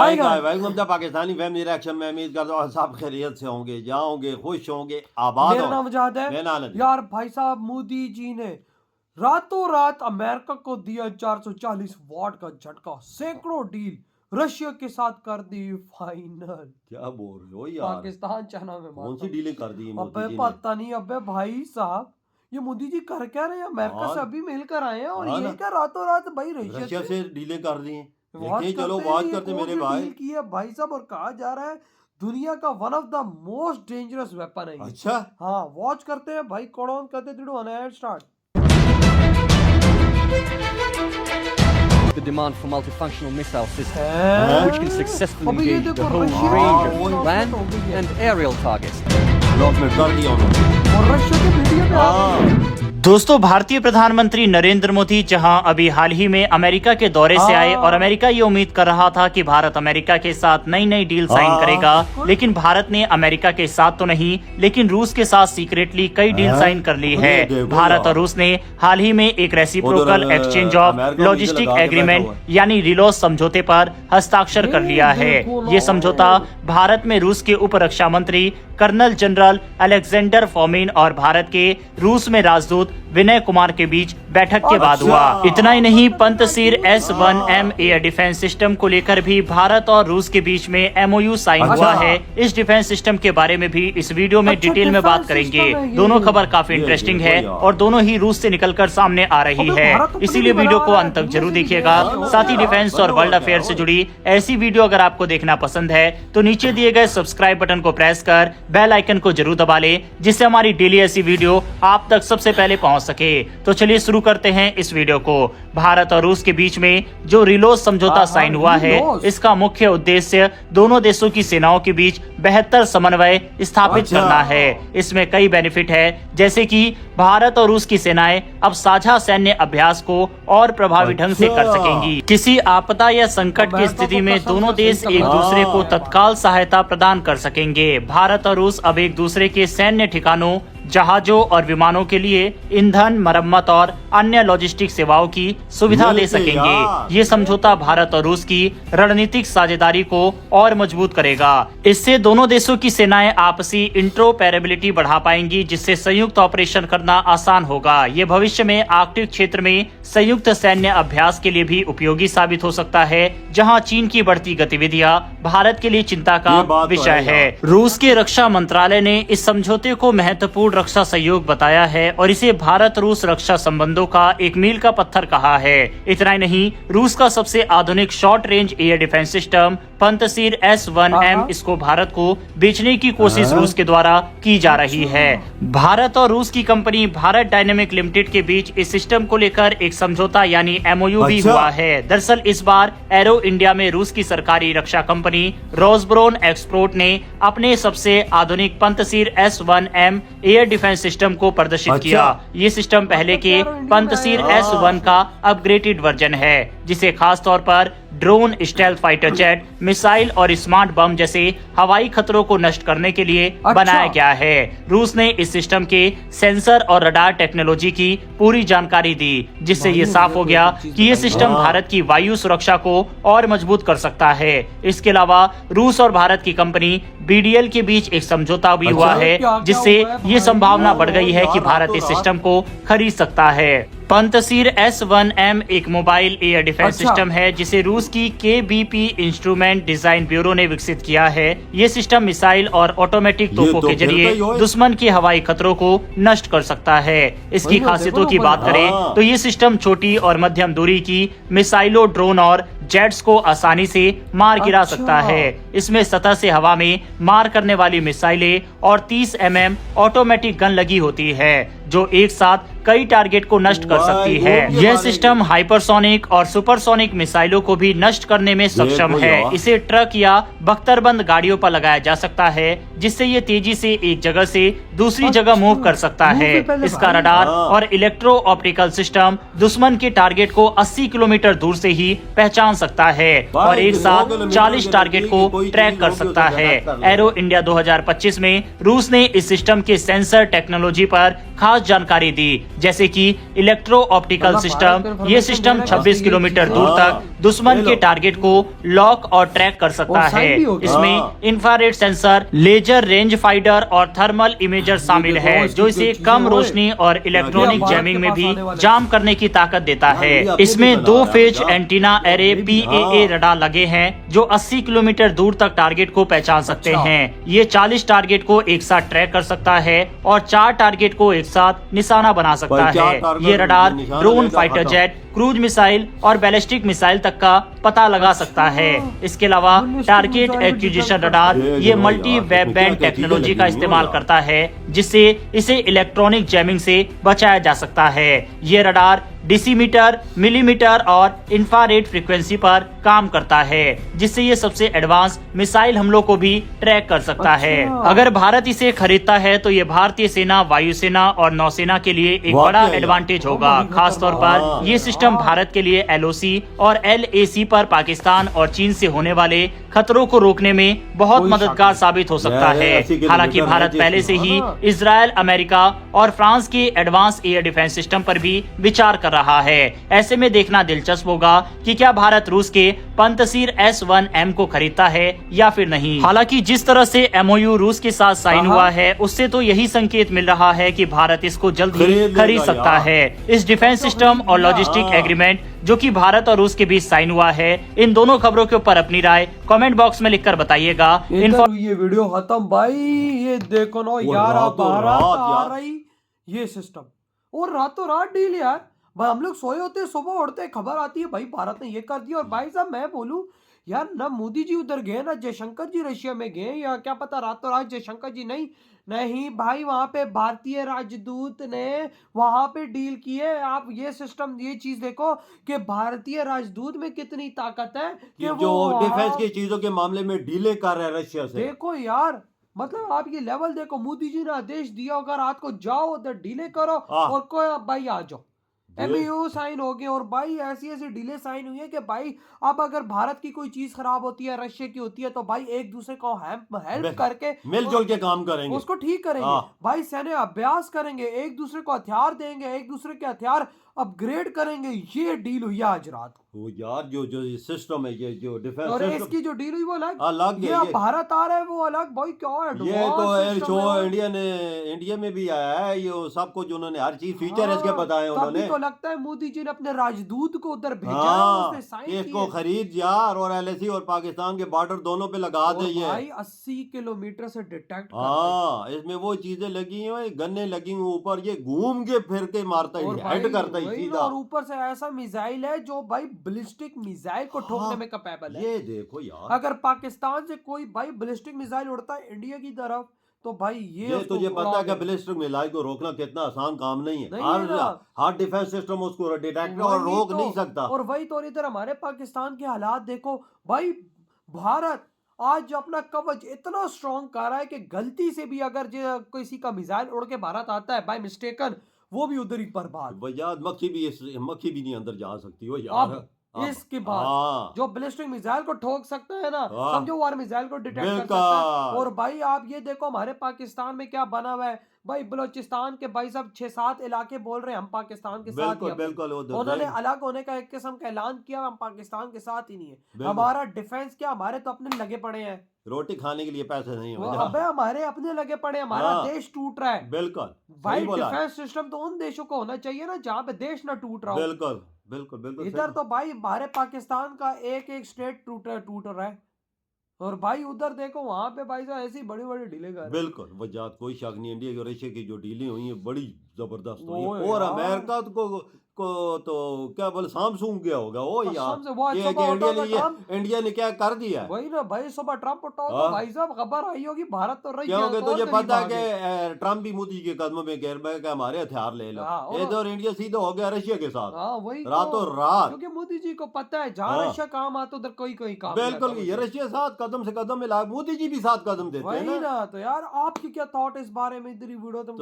वालेकुम Pakistani family reaction में उम्मीद करता हूँ सब खैरियत से होंगे, जाओगे, खुश होंगे, आबाद मेरा नाम वजाद है यार। भाई साहब मोदी जी ने रातों रात अमेरिका को दिया 440 वॉट का झटका, सैकड़ों डील रशिया के साथ कर दी फाइनल। क्या बोल रहे हो यार? पाकिस्तान चाइना में कौन सी डीलिंग कर दी मोदी जी ने? पता नहीं। अबे भाई साहब ये मोदी जी कर क्या रहे हैं? अमेरिका से अभी मिलकर आए हैं और ये क्या रातों रात भाई रशिया से डीलिंग कर दी हैं। चलो बात करते मेरे भाई की है भाई साहब। और कहा जा रहा है दुनिया का one of the most dangerous weapon है। अच्छा हाँ, वॉच करते हैं भाई। कौन करते start. The demand for multifunctional missile systems, which can successfully engage the whole range of land and aerial targets. और रशिया के मीडिया में दोस्तों, भारतीय प्रधानमंत्री नरेंद्र मोदी जहां अभी हाल ही में अमेरिका के दौरे से आए और अमेरिका ये उम्मीद कर रहा था कि भारत अमेरिका के साथ नई नई डील साइन करेगा, लेकिन भारत ने अमेरिका के साथ तो नहीं लेकिन रूस के साथ सीक्रेटली कई डील साइन कर ली है। भारत और रूस ने हाल ही में एक reciprocal exchange of logistic agreement यानी रिलोस समझौते पर हस्ताक्षर कर लिया है। ये समझौता भारत में रूस के उप रक्षा मंत्री कर्नल जनरल अलेक्जेंडर फोमिन और भारत के रूस में राजदूत विनय कुमार के बीच बैठक के बाद हुआ। इतना ही नहीं, पंतसीर S-1M एयर डिफेंस सिस्टम को लेकर भी भारत और रूस के बीच में MOU साइन हुआ है। इस डिफेंस सिस्टम के बारे में भी इस वीडियो में डिटेल में बात करेंगे। दोनों खबर काफी इंटरेस्टिंग है और दोनों ही रूस से निकलकर सामने आ रही है, इसीलिए वीडियो को अंत तक जरूर देखिएगा। साथ ही डिफेंस और वर्ल्ड अफेयर से जुड़ी ऐसी वीडियो अगर आपको देखना पसंद है तो नीचे दिए गए सब्सक्राइब बटन को प्रेस कर बेल आइकन को जरूर दबा ले, जिससे हमारी डेली ऐसी वीडियो आप तक सबसे पहले पहुंच सके। तो चलिए शुरू करते हैं इस वीडियो को। भारत और रूस के बीच में जो रिलोस समझौता साइन हुआ है, इसका मुख्य उद्देश्य दोनों देशों की सेनाओं के बीच बेहतर समन्वय स्थापित करना है। इसमें कई बेनिफिट है, जैसे कि भारत और रूस की सेनाएं अब साझा सैन्य अभ्यास को और प्रभावी ढंग से कर सकेंगी। किसी आपदा या संकट की स्थिति में दोनों देश एक दूसरे को तत्काल सहायता प्रदान कर सकेंगे। भारत और रूस अब एक दूसरे के सैन्य ठिकानों, जहाजों और विमानों के लिए ईंधन, मरम्मत और अन्य लॉजिस्टिक सेवाओं की सुविधा दे सकेंगे। ये समझौता भारत और रूस की रणनीतिक साझेदारी को और मजबूत करेगा। इससे दोनों देशों की सेनाएं आपसी इंट्रोपैरेबिलिटी बढ़ा पाएंगी, जिससे संयुक्त ऑपरेशन करना आसान होगा। ये भविष्य में आर्कटिक क्षेत्र में संयुक्त सैन्य अभ्यास के लिए भी उपयोगी साबित हो सकता है, जहाँ चीन की बढ़ती गतिविधियाँ भारत के लिए चिंता का विषय है। रूस के रक्षा मंत्रालय ने इस समझौते को महत्वपूर्ण रक्षा सहयोग बताया है और इसे भारत रूस रक्षा संबंधों का एक मील का पत्थर कहा है। इतना ही नहीं, रूस का सबसे आधुनिक short range air defence system Pantsir S-1M इसको भारत को बेचने की कोशिश रूस के द्वारा की जा रही है। भारत और रूस की कंपनी भारत डायनेमिक लिमिटेड के बीच इस सिस्टम को लेकर एक समझौता यानी MOU भी हुआ है। दरअसल इस बार एरो इंडिया में रूस की सरकारी रक्षा कंपनी रोसब्रोन एक्सपोर्ट ने अपने सबसे आधुनिक पंतसीर S-1M एयर डिफेंस सिस्टम को प्रदर्शित किया। ये सिस्टम पहले के पंतसीर S-1 का अपग्रेडेड वर्जन है, जिसे खास तौर पर drone, stealth fighter jet, missile और स्मार्ट बम जैसे हवाई खतरों को नष्ट करने के लिए बनाया गया है। रूस ने इस सिस्टम के सेंसर और रडार टेक्नोलॉजी की पूरी जानकारी दी, जिससे ये साफ हो गया कि ये सिस्टम भारत की वायु सुरक्षा को और मजबूत कर सकता है। इसके अलावा रूस और भारत की कंपनी BDL के बीच एक समझौता भी हुआ है, जिससे ये संभावना बढ़ गई है कि भारत इस सिस्टम को खरीद सकता है। पंतसीर S-1M एक मोबाइल एयर डिफेंस सिस्टम है, जिसे रूस की KBP इंस्ट्रूमेंट डिजाइन ब्यूरो ने विकसित किया है। ये सिस्टम मिसाइल और ऑटोमेटिक तोपों के जरिए दुश्मन के हवाई खतरों को नष्ट कर सकता है। इसकी खासियतों की बात करें तो ये सिस्टम छोटी और मध्यम दूरी की मिसाइलों, ड्रोन और जेट्स को आसानी से मार गिरा सकता है। इसमें सतह से हवा में मार करने वाली मिसाइलें और 30 mm ऑटोमेटिक गन लगी होती है, जो एक साथ कई टारगेट को नष्ट कर सकती है। यह सिस्टम हाइपरसोनिक और सुपरसोनिक मिसाइलों को भी नष्ट करने में सक्षम है। इसे ट्रक या बख्तरबंद गाड़ियों पर लगाया जा सकता है, जिससे ये तेजी से एक जगह से दूसरी जगह मूव कर सकता है। इसका रडार और इलेक्ट्रो ऑप्टिकल सिस्टम दुश्मन के टारगेट को 80 किलोमीटर दूर से ही पहचान सकता है और एक साथ 40 टारगेट को ट्रैक कर सकता है। एरो इंडिया 2025 में रूस ने इस सिस्टम के सेंसर टेक्नोलॉजी पर खास जानकारी दी, जैसे कि इलेक्ट्रो ऑप्टिकल सिस्टम। ये सिस्टम 26 किलोमीटर दूर तक दुश्मन के टारगेट को लॉक और ट्रैक कर सकता है। इसमें infrared sensor, laser range finder और थर्मल इमेजर शामिल है, जो इसे कम रोशनी और इलेक्ट्रॉनिक जैमिंग में भी जाम करने की ताकत देता है। इसमें 2 phase antenna array PAA radar लगे हैं, जो 80 किलोमीटर दूर तक टारगेट को पहचान सकते हैं। ये 40 टारगेट को एक साथ ट्रैक कर सकता है और 4 टारगेट को एक साथ निशाना बना सकता है। ये radar drone, fighter jet, cruise missile और बैलिस्टिक मिसाइल तक का पता लगा सकता है। इसके अलावा टारगेट एक्विजिशन रडार ये मल्टी वेब बैंड टेक्नोलॉजी का इस्तेमाल करता है, जिससे इसे इलेक्ट्रॉनिक जैमिंग से बचाया जा सकता है। ये रडार डेसीमीटर, मिलीमीटर और इंफ्रारेड फ्रीक्वेंसी पर काम करता है, जिससे ये सबसे एडवांस मिसाइल हमलों को भी ट्रैक कर सकता है। अगर भारत इसे खरीदता है तो ये भारतीय सेना, वायुसेना और नौसेना के लिए एक बड़ा एडवांटेज होगा। खास तौर पर ये सिस्टम भारत के लिए LOC और LAC पर पाकिस्तान और चीन से होने वाले खतरों को रोकने में बहुत मददगार साबित हो सकता है। हालांकि भारत पहले से ही इजराइल, अमेरिका और फ्रांस के एडवांस एयर डिफेंस सिस्टम पर भी विचार कर रहा है। ऐसे में देखना दिलचस्प होगा कि क्या भारत रूस के पंतसीर S-1M को खरीदता है या फिर नहीं। हालांकि जिस तरह से MOU रूस के साथ साइन हुआ है, उससे तो यही संकेत मिल रहा है कि भारत इसको जल्द ही खरीद सकता है। इस डिफेंस सिस्टम और लॉजिस्टिक एग्रीमेंट जो कि भारत और रूस के बीच साइन हुआ है, इन दोनों खबरों के ऊपर अपनी राय कमेंट बॉक्स में लिखकर बताइएगा। ये वीडियो खत्म भाई। ये देखो ना यार, भारत आ रही ये सिस्टम और रातों रात डील यार। भाई हम लोग सोए होते, सुबह उठते खबर आती है भाई भारत ने ये कर दिया। और भाई साहब मैं बोलूं यार, ना मोदी जी उधर गए ना जयशंकर जी रशिया में गए, या क्या पता रातों रात जयशंकर जी नहीं भाई, वहां पे भारतीय राजदूत ने वहां पे डील की है। आप ये सिस्टम, ये चीज देखो कि भारतीय राजदूत में कितनी ताकत है कि जो डिफेंस की चीजों के मामले में डीले कर रहे हैं रशिया से। देखो यार, मतलब आप ये लेवल देखो। मोदी जी ने आदेश दिया होगा रात को जाओ उधर डीले करो और कोई भाई आ जाओ। MOU साइन हो गए और भाई ऐसी डीले साइन हुई है कि भाई अब अगर भारत की कोई चीज खराब होती है, रशिया की होती है, तो भाई एक दूसरे को हेल्प करके मिलजुल के काम करेंगे, उसको ठीक करेंगे। भाई सैन्य अभ्यास करेंगे, एक दूसरे को हथियार देंगे, एक दूसरे के हथियार अपग्रेड करेंगे। ये डील हुई आज रात वो यार, जो सिस्टम है, ये जो डिफेंस और सिस्टम, इसकी जो डील हुई वो अलग ये भारत आ रहा है वो अलग। भाई क्या है ये तो इंडिया में भी आया है। ये सब कुछ उन्होंने हर चीज फीचर इसके बताए उन्होंने। तो लगता है मोदी जी ने अपने राजदूत को उधर भेजा है, उसने साइन इसको खरीद यार और LAC और पाकिस्तान के बॉर्डर दोनों पे लगा दे। ये भाई 80 किलोमीटर से डिटेक्ट इसमें वो चीजें लगी हुई, गन्ने लगी हुई ऊपर, ये घूम के फिर के मारता है, हेड करता है सीधा। और ऊपर से ऐसा मिसाइल है जो भाई बैलिस्टिक मिसाइल को ठोकने में कैपेबल है। ये देखो यार, अगर पाकिस्तान से कोई भाई बैलिस्टिक मिसाइल उड़ता है इंडिया की तरफ, तो भाई ये तुझे पता है कि बैलिस्टिक मिसाइल को रोकना कितना आसान काम नहीं है। हर डिफेंस सिस्टम उसको डिटेक्ट और रोक नहीं सकता। और वही तो इधर हमारे पाकिस्तान के हालात देखो भाई। भारत आज अपना कवच इतना स्ट्रॉन्ग कर रहा है कि गलती से भी अगर किसी का मिसाइल उड़ के भारत आता है बाय मिस्टेकन, वो भी उधर ही बर्बाद। मक्खी भी नहीं अंदर जा सकती हो यार। इसके बाद जो बैलिस्टिक मिसाइल को ठोक सकता है ना, समझो वार मिसाइल को डिटेक्ट कर सकता है। और भाई आप ये देखो हमारे पाकिस्तान में क्या बना हुआ है भाई। बलोचिस्तान के भाई सब 6-7 इलाके बोल रहे हैं हम पाकिस्तान के साथ ही। बिल्कुल उन्होंने अलग होने का एक किस्म का ऐलान किया, हम पाकिस्तान के साथ ही नहीं है। हमारा डिफेंस क्या, हमारे तो अपने लगे पड़े हैं, रोटी खाने के लिए पैसे नहीं है। अबे हमारे अपने लगे पड़े, हमारा देश टूट रहा है। बिल्कुल भाई डिफेंस सिस्टम तो उन देशों को होना चाहिए ना जहाँ पे देश ना टूट रहा हो। बिल्कुल इधर तो भाई हमारे पाकिस्तान का एक स्टेट टूट रहा है, और भाई उधर देखो वहां पे भाई साहब ऐसी बड़ी बड़ी डीले कर। बिल्कुल वजात कोई शक नहीं, इंडिया और रशिया की जो डीलें हुई हैं बड़ी जबरदस्त हुई हैं। और अमेरिका को तो क्या बोले सैमसंग गया होगा वो यार। इंडिया ने क्या कर दिया, वही ना भाई। सुबह ट्रम्प उठाओ भाई साहब खबर आई होगी भारत तो रही। क्योंकि तुझे पता है कि ट्रम्प भी मोदी के कदमों में गिर में हमारे हथियार ले लो। इधर इंडिया सीधा हो गया रशिया के साथ वही रातों रात, क्योंकि मोदी जी को पता है जहाँ रशिया काम आता उधर कोई काम। बिल्कुल ये रशिया साथ कदम से कदम मिला, मोदी जी भी साथ कदम देते हैं ना। तो यार आपकी क्या थॉट इस बारे में, इधर वीडियो तुम